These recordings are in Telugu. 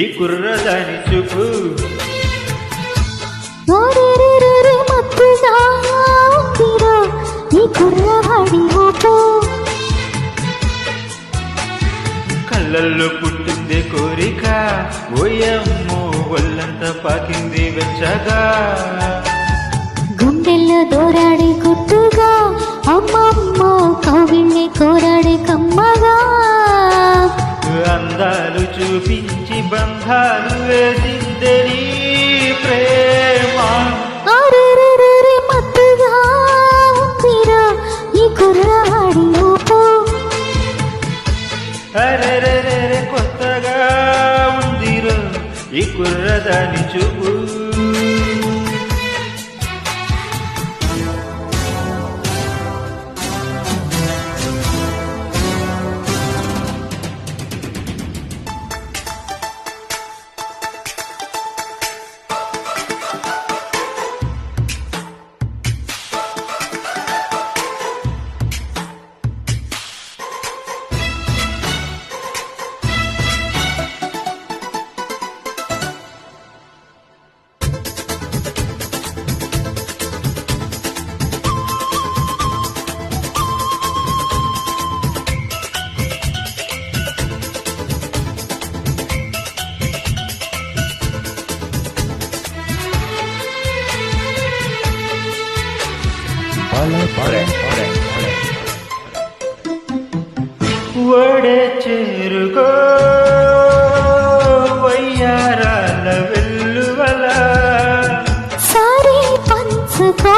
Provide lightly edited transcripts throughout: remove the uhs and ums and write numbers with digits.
ఈ కుర్రదాని చూపు మత్తుగా ఉందిరా ఈ కుర్రవాడి ఊపు. కళ్ళల్లో పుట్టిందే కోరిక ఓయమ్మో ఒళ్ళంతా పాకింది వెచ్చగా. గుండెల్లో దోరాడి గుట్టుగా అమ్మమ్మ కవిళ్ళే కోరాడి కమ్మగా. అందాలు చూపించి బంధాలు వేసిందే నీ ప్రేమ. మత్తుగా ఉందిరా ఈ కుర్రవాడి ఊపు. అరెరెరెరె కొత్తగా ఉందిరో ఈ కుర్రదాని చూపు. ఒడే చేరుకో వయ్యారాల వెల్లువల. సారీ పంచుకో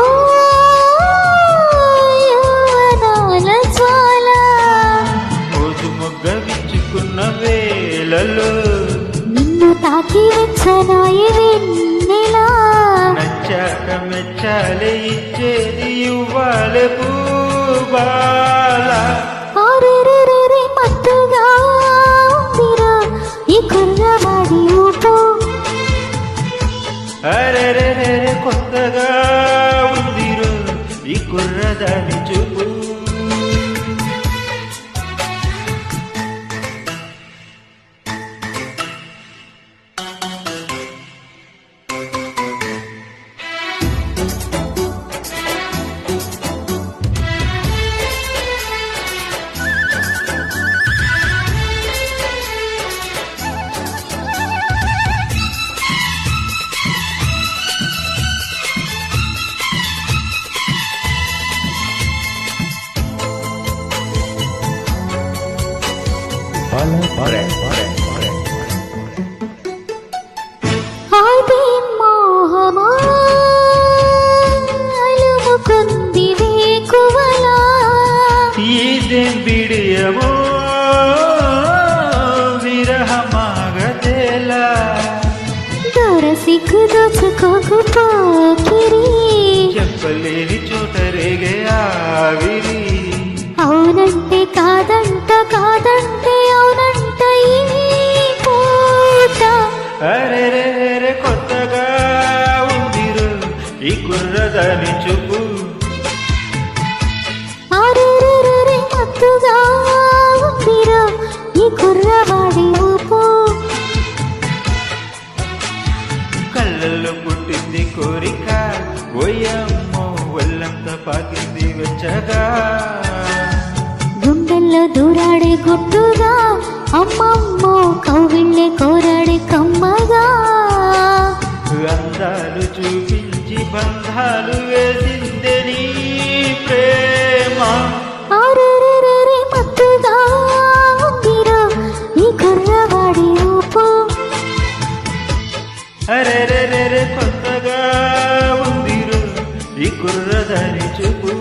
యవ్వనాల జ్వాల. మోజు మొగ్గ విచ్చుకున్న వేళలో నిన్ను తాకి వెచ్చనాయి వెన్నెలా. నచ్చాక మెచ్చాలే ఇచ్చేది ఇవ్వాలే పూబాల. మత్తుగా ఉందిరా ఈ కుర్రవాడి ఊపు. అరెరెరెరె కొత్తగా ఉందిరో ఈ కుర్రదాని చూపు. అది మోహమా అలుముకుంది వేకువలా. ఇదేం బిడియమో విరహమాగతేలా. దొరసిగ్గు దోచుకోకు పోకిరి. చెప్పలేని చోట రేగే ఆవిరి. అవునంటే కాదంట కాదంటే అవునంట ఈ పూట. అరెరెరెరె కొత్తగా ఉందిరో ఈ కుర్రదాని చూపు. మత్తుగా ఉందిరా ఈ కుర్రవాడి ఊపు. కళ్ళల్లో పుట్టింది కోరిక ఓయమ్మో ఒళ్ళంతా పాకింది వెచ్చగా. గుండెల్లో దూరాడే గుట్టుగా అమ్మమ్మ కవిళ్ళే కోరాడే కమ్మగా. అందాలు చూపించి బంధాలు వేసిందే నీ ప్రేమ. మత్తుగా ఉందిరా ఈ కుర్రవాడి ఊపు. అరెరెరెరె కొత్తగా ఉందిరో ఈ కుర్రదాని చూపు.